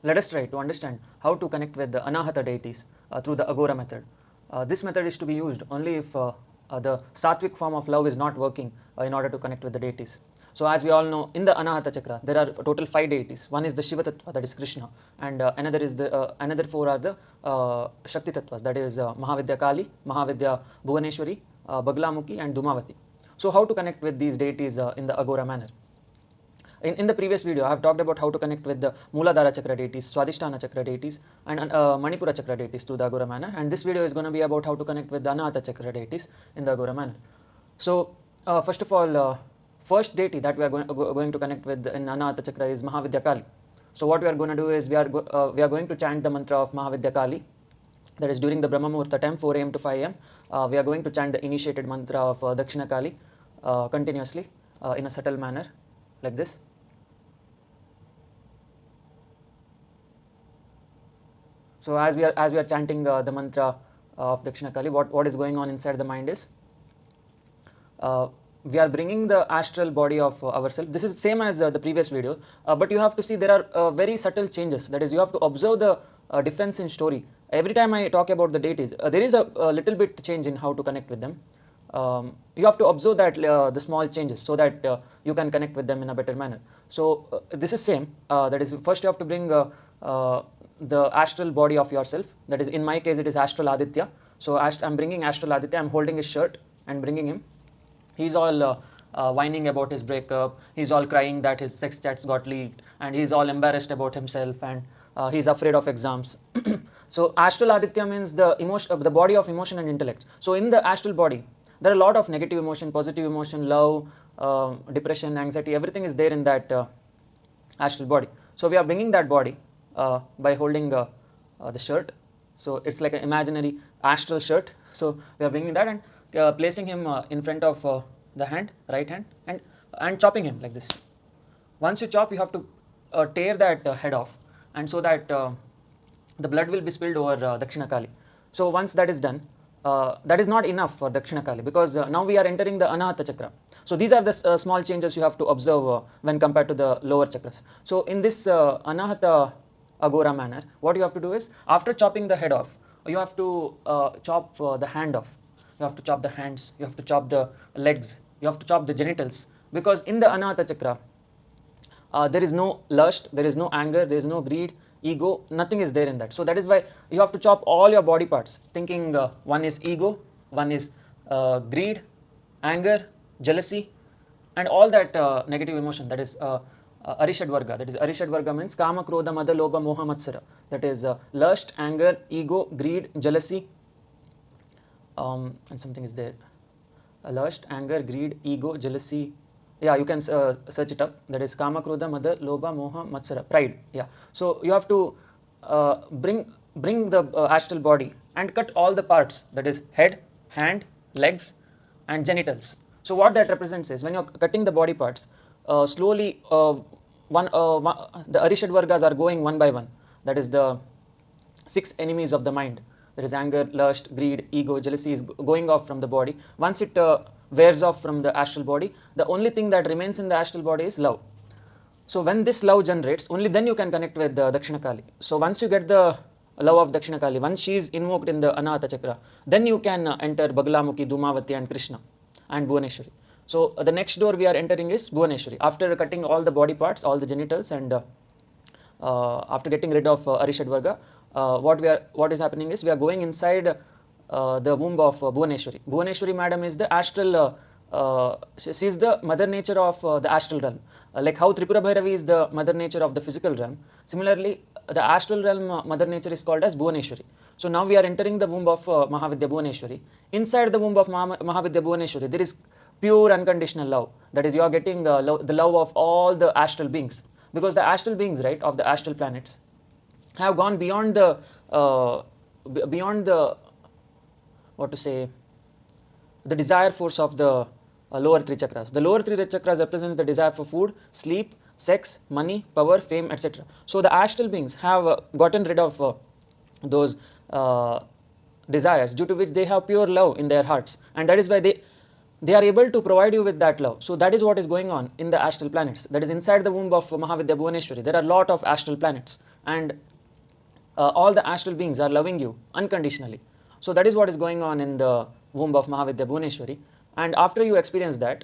let us try to understand how to connect with the Anahata deities through the Aghora method. This method is to be used only if the sattvic form of love is not working in order to connect with the deities. So as we all know, in the Anahata chakra, there are total 5 deities. One is the Shiva Tattva, that is Krishna, and another 4 are the Shakti Tattvas, that is Mahavidya Kali, Mahavidya Bhuvaneshwari, Bagalamukhi, and Dhoomavati. So how to connect with these deities in the Aghora manner? In the previous video, I have talked about how to connect with the Mooladhara chakra deities, Swadhisthana chakra deities, and Manipura chakra deities through the Aghora manner. And this video is going to be about how to connect with the Anahata chakra deities in the Aghora manner. So first of all, first deity that we are going to connect with in Anahata chakra is Mahavidya Kali. So what we are going to do is we are going to chant the mantra of Mahavidya Kali. That is during the Brahma Muhurta time, 4 AM to 5 AM. We are going to chant the initiated mantra of Dakshina Kali continuously in a subtle manner like this. So as we are chanting the mantra of Dakshina Kali, what is going on inside the mind is we are bringing the astral body of ourselves. This is same as the previous video, but you have to see there are very subtle changes. That is, you have to observe the difference in story. Every time I talk about the deities, there is a little bit change in how to connect with them. You have to observe that the small changes so that you can connect with them in a better manner. So this is same. That is, first you have to bring the astral body of yourself. That is, in my case, it is astral Aditya. So I'm bringing astral Aditya. I'm holding his shirt and bringing him. He's all whining about his breakup. He's all crying that his sex chats got leaked, and he's all embarrassed about himself, and he's afraid of exams. So astral Aditya means the emotion, the body of emotion and intellect. So in the astral body, there are a lot of negative emotion, positive emotion, love, depression, anxiety. Everything is there in that astral body. So we are bringing that body by holding the shirt. So it's like an imaginary astral shirt. So we are bringing that and placing him in front of the hand, right hand, and chopping him like this. Once you chop, you have to tear that head off, and so that the blood will be spilled over Dakshina Kali. So once that is done, that is not enough for Dakshina Kali, because now we are entering the Anahata chakra. So these are the small changes you have to observe when compared to the lower chakras. So in this Anahata Aghora manner, what you have to do is, after chopping the head off, you have to chop the hand off. You have to chop the hands, you have to chop the legs, you have to chop the genitals, because in the Anahata chakra, there is no lust, there is no anger, there is no greed, ego, nothing is there in that. So that is why you have to chop all your body parts, thinking one is ego, one is greed, anger, jealousy, and all that negative emotion, that is Arishad Varga. That is, Arishad Varga means Kama, Krodha, Mada, Lobha, Moha, Matsara. That is lust, anger, ego, greed, jealousy, and something is there. Lust, anger, greed, ego, jealousy. Yeah, you can search it up. That is Kama, Krodha, Mada, Lobha, Moha, Matsara. Pride. Yeah. So you have to bring the astral body and cut all the parts. That is head, hand, legs, and genitals. So what that represents is, when you're cutting the body parts, slowly the Arishad Vargas are going one by one. That is the 6 enemies of the mind. There is anger, lust, greed, ego, jealousy is going off from the body. Once it wears off from the astral body, the only thing that remains in the astral body is love. So when this love generates, only then you can connect with Dakshina Kali. So once you get the love of Dakshina Kali, once she is invoked in the Anahata chakra, then you can enter Bagalamukhi, Dhoomavati, and Krishna, and Bhuvaneshwari. So the next door we are entering is Bhuvaneshwari. After cutting all the body parts, all the genitals, and after getting rid of Arishad Varga, what is happening is, we are going inside the womb of Bhuvaneshwari. Bhuvaneshwari madam is the astral, she is the mother nature of the astral realm. Like how Tripura Bhairavi is the mother nature of the physical realm, similarly the astral realm mother nature is called as Bhuvaneshwari. So now we are entering the womb of Mahavidya Bhuvaneshwari. Inside the womb of Mahavidya Bhuvaneshwari, there is pure unconditional love. That is, you are getting the love of all the astral beings, because the astral beings, right, of the astral planets have gone beyond the what to say, the desire force of the lower 3 chakras. The lower 3 chakras represents the desire for food, sleep, sex, money, power, fame, etc. So the astral beings have gotten rid of those desires, due to which they have pure love in their hearts, and that is why they are able to provide you with that love. So that is what is going on in the astral planets. That is, inside the womb of Mahavidya Bhuvaneshwari, there are a lot of astral planets, and all the astral beings are loving you unconditionally. So that is what is going on in the womb of Mahavidya Bhuvaneshwari. And after you experience that,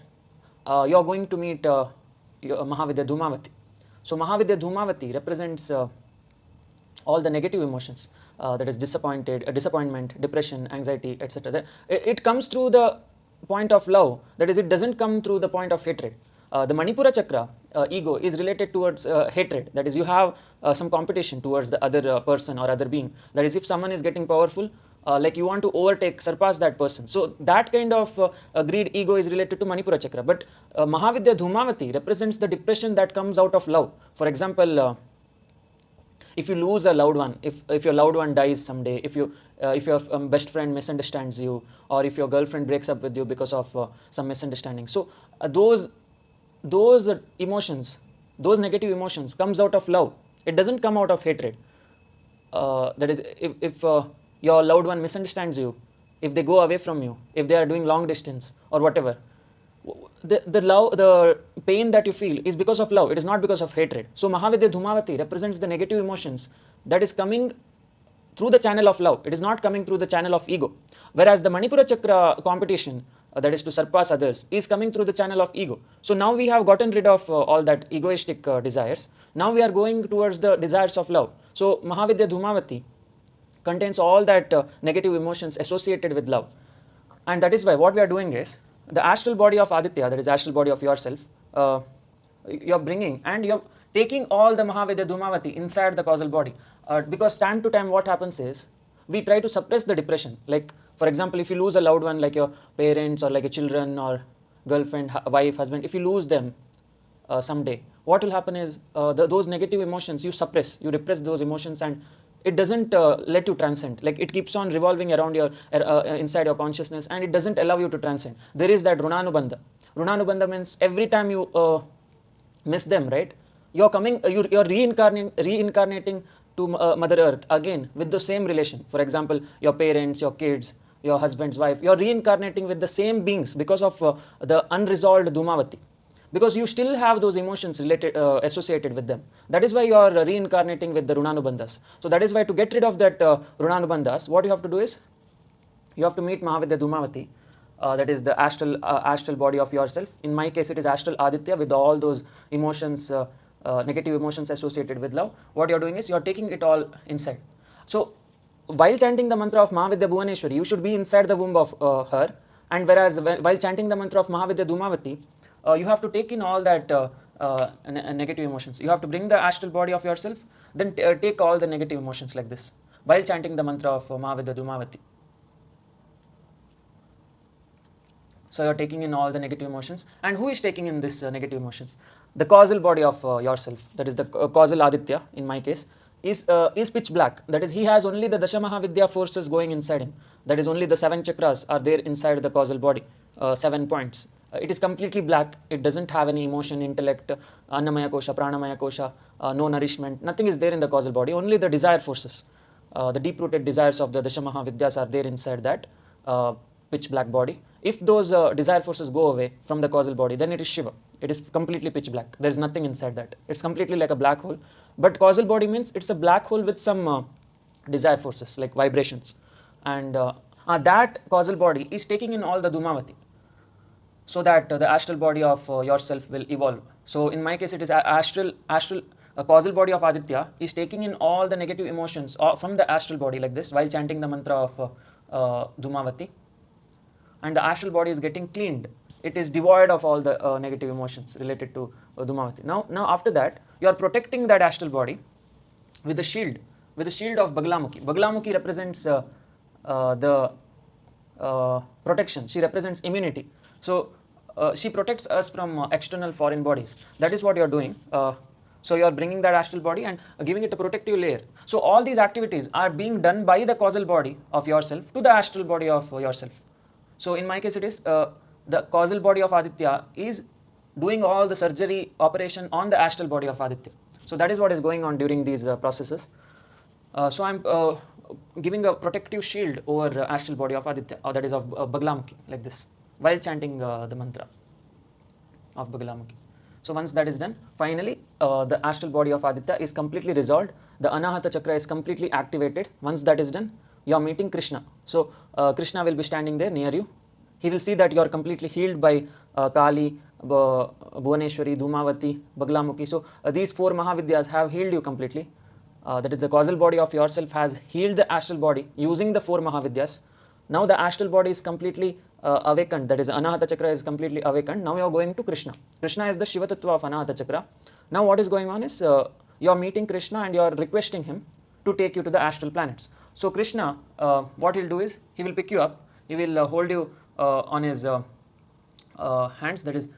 you are going to meet Mahavidya Dhoomavati. So Mahavidya Dhoomavati represents all the negative emotions, that is disappointment, depression, anxiety, etc. It comes through the point of love, that is, it doesn't come through the point of hatred. The Manipura chakra, ego, is related towards hatred, that is, you have some competition towards the other person or other being. That is, if someone is getting powerful, like you want to overtake, surpass that person. So that kind of greed, ego is related to Manipura chakra. But Mahavidya Dhoomavati represents the depression that comes out of love. For example, if you lose a loved one, if your loved one dies someday, if your best friend misunderstands you, or if your girlfriend breaks up with you because of some misunderstanding. So those emotions, those negative emotions comes out of love. It doesn't come out of hatred. That is, if your loved one misunderstands you, if they go away from you, if they are doing long distance or whatever, the pain that you feel is because of love. It is not because of hatred. So Mahavidya Dhoomavati represents the negative emotions that is coming through the channel of love. It is not coming through the channel of ego. Whereas the Manipura chakra competition, that is to surpass others, is coming through the channel of ego. So now we have gotten rid of all that egoistic desires. Now we are going towards the desires of love. So Mahavidya Dhoomavati contains all that negative emotions associated with love. And that is why what we are doing is, the astral body of Aditya, that is astral body of yourself, you're bringing and you're taking all the Mahavidya Dhoomavati inside the causal body. Because time to time what happens is, we try to suppress the depression. Like, for example, if you lose a loved one, like your parents or like your children or girlfriend, wife, husband, if you lose them someday, what will happen is, those negative emotions you suppress, you repress those emotions, and it doesn't let you transcend. Like, it keeps on revolving around your inside your consciousness, and it doesn't allow you to transcend. There is that runanubandha. Runanubandha means every time you miss them, right, you're coming, you're reincarnating to Mother Earth again with the same relation. For example, your parents, your kids, your husband's wife, you're reincarnating with the same beings because of the unresolved Dhoomavati. Because you still have those emotions related, associated with them. That is why you are reincarnating with the Runanubandhas. So that is why, to get rid of that Runanubandhas, what you have to do is, you have to meet Mahavidya Dhoomavati, that is the astral body of yourself. In my case, it is astral Aditya with all those emotions, negative emotions associated with love. What you are doing is, you are taking it all inside. So while chanting the mantra of Mahavidya Bhuvaneshwari, you should be inside the womb of her. And whereas while chanting the mantra of Mahavidya Dhoomavati, you have to take in all that negative emotions. You have to bring the astral body of yourself, then take all the negative emotions like this, while chanting the mantra of Mahavidya Dhoomavati. So you are taking in all the negative emotions. And who is taking in this negative emotions? The causal body of yourself, that is the causal Aditya, in my case, is pitch black. That is, he has only the Dasha Mahavidya forces going inside him. That is, only the 7 chakras are there inside the causal body, 7 points. It is completely black. It doesn't have any emotion, intellect, Annamaya Kosha, Pranamaya Kosha, no nourishment. Nothing is there in the causal body. Only the desire forces, the deep-rooted desires of the Dasha Mahavidyas are there inside that pitch black body. If those desire forces go away from the causal body, then it is Shiva. It is completely pitch black. There is nothing inside that. It's completely like a black hole. But causal body means it's a black hole with some desire forces, like vibrations. And that causal body is taking in all the Dhoomavati, so that the astral body of yourself will evolve. So in my case, it is astral causal body of Aditya is taking in all the negative emotions from the astral body like this, while chanting the mantra of Dhoomavati. And the astral body is getting cleaned. It is devoid of all the negative emotions related to Dhoomavati. Now after that, you are protecting that astral body with the shield of Bagalamukhi. Bagalamukhi represents the protection. She represents immunity. So she protects us from external foreign bodies. That is what you are doing. So you are bringing that astral body and giving it a protective layer. So all these activities are being done by the causal body of yourself to the astral body of yourself. So in my case, it is the causal body of Aditya is doing all the surgery operation on the astral body of Aditya. So that is what is going on during these processes. So I am giving a protective shield over astral body of Aditya, or that is of Bagalamukhi, like this, while chanting the mantra of Bagalamukhi. So once that is done, finally the astral body of Aditya is completely resolved. The Anahata chakra is completely activated. Once that is done, you are meeting Krishna. So Krishna will be standing there near you. He will see that you are completely healed by Kali, Bhuvaneshwari, Dhoomavati, Bagalamukhi. So these 4 Mahavidyas have healed you completely. That is, the causal body of yourself has healed the astral body using the 4 Mahavidyas. Now the astral body is completely awakened. That is, Anahata chakra is completely awakened. Now you are going to Krishna. Krishna is the Shiva Tattva of Anahata chakra. Now what is going on is you are meeting Krishna and you are requesting him to take you to the astral planets. So Krishna, what he'll do is he will pick you up. He will hold you on his hands. That is,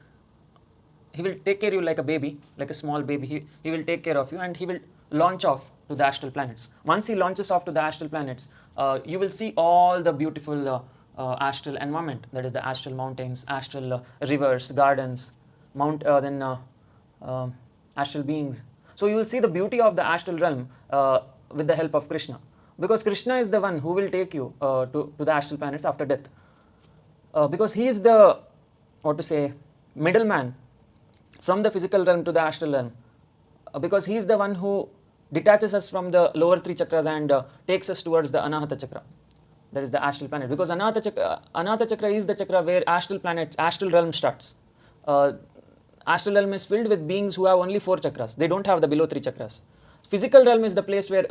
he will take care of you like a baby, like a small baby. He will take care of you and he will launch off to the astral planets. Once he launches off to the astral planets, you will see all the beautiful astral environment. That is, the astral mountains, astral rivers, gardens, astral beings. So you will see the beauty of the astral realm with the help of Krishna, because Krishna is the one who will take you to the astral planets after death, because he is the, middleman from the physical realm to the astral realm, because he is the one who detaches us from the lower 3 chakras and takes us towards the Anahata chakra, that is the astral planet, because Anahata chakra is the chakra where astral realm starts. Astral realm is filled with beings who have only 4 chakras. They don't have the below 3 chakras. Physical realm is the place where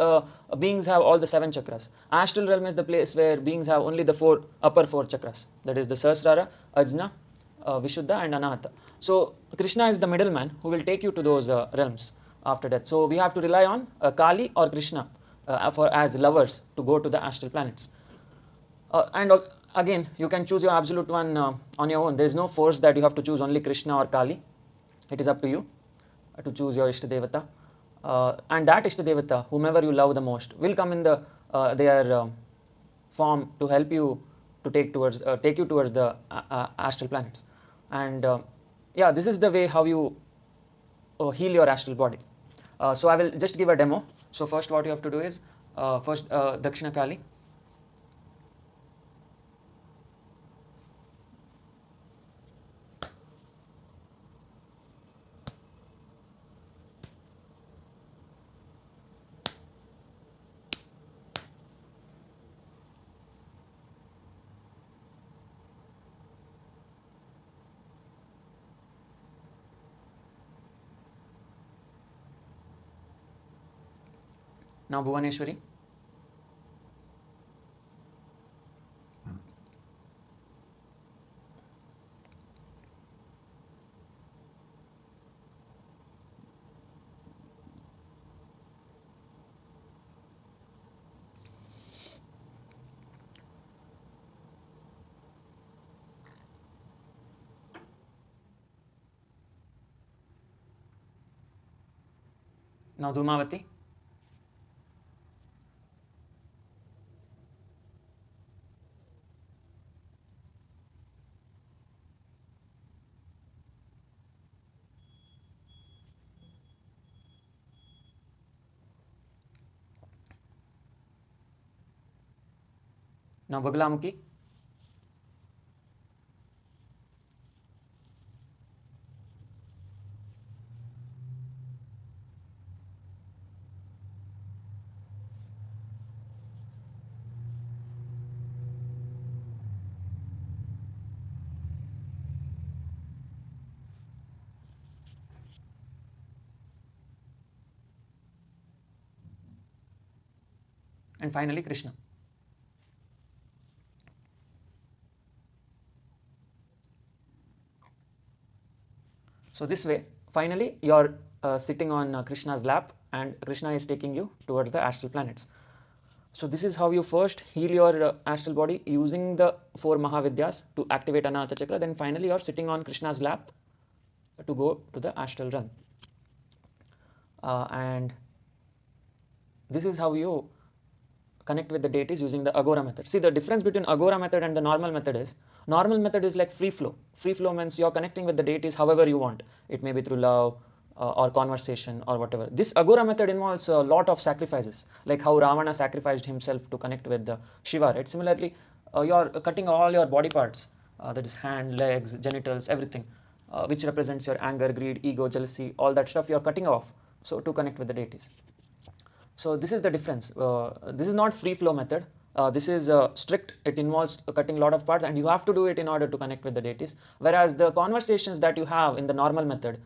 beings have all the 7 chakras. Astral realm is the place where beings have only the upper 4 chakras. That is the Sahasrara, Ajna, Vishuddha and Anahata. So Krishna is the middleman who will take you to those realms after death. So we have to rely on Kali or Krishna as lovers to go to the astral planets. And again, you can choose your absolute one on your own. There is no force that you have to choose only Krishna or Kali. It is up to you to choose your Ishtadevata. And that Ishtadevata, whomever you love the most, will come in their form to help you to take you towards the astral planets. And yeah, this is the way how you heal your astral body. So I will just give a demo. So first what you have to do is, Dakshina Kali. Now Bhuvaneshwari. Now Dhoomavati. Now Bagalamukhi. And finally Krishna. So this way, finally you are sitting on Krishna's lap and Krishna is taking you towards the astral planets. So this is how you first heal your astral body using the 4 Mahavidyas to activate Anahata chakra. Then finally you are sitting on Krishna's lap to go to the astral realm. And this is how you connect with the deities using the Aghora method. See, the difference between Aghora method and the normal method is like free flow. Free flow means you're connecting with the deities however you want. It may be through love or conversation or whatever. This Aghora method involves a lot of sacrifices, like how Ravana sacrificed himself to connect with the Shiva, right? Similarly, you're cutting all your body parts, that is hand, legs, genitals, everything, which represents your anger, greed, ego, jealousy, all that stuff you're cutting off, so to connect with the deities. So this is the difference. This is not free flow method. This is strict. It involves cutting a lot of parts, and you have to do it in order to connect with the deities. Whereas the conversations that you have in the normal method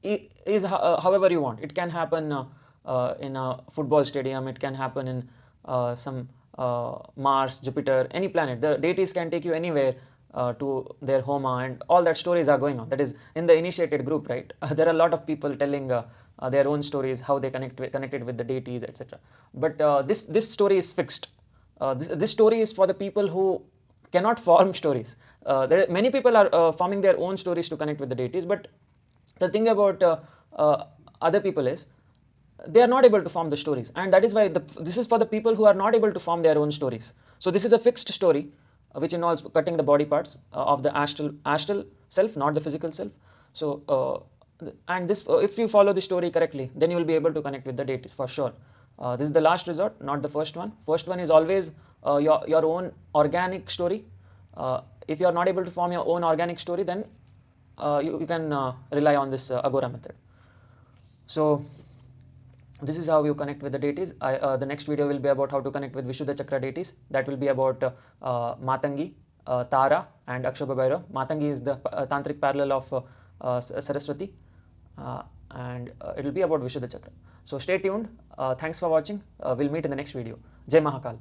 is however you want. It can happen in a football stadium. It can happen in some Mars, Jupiter, any planet. The deities can take you anywhere to their homa, and all that stories are going on. That is in the initiated group, right? There are a lot of people telling their own stories, how they connected with the deities, etc. But this story is fixed. This story is for the people who cannot form stories. Many people are forming their own stories to connect with the deities, but the thing about other people is they are not able to form the stories, and that is why this is for the people who are not able to form their own stories. So this is a fixed story which involves cutting the body parts of the astral self, not the physical self. So and this if you follow the story correctly, then you will be able to connect with the deities for sure. This is the last resort, not the first one. First one is always your own organic story. If you are not able to form your own organic story, then you can rely on this Aghora method. So this is how you connect with the deities. The next video will be about how to connect with Vishuddha Chakra deities. That will be about Matangi, Tara, and Akshobha Bhairav. Matangi is the tantric parallel of Saraswati, and it will be about Vishuddha Chakra. So stay tuned. Thanks for watching. We'll meet in the next video. Jai Mahakal.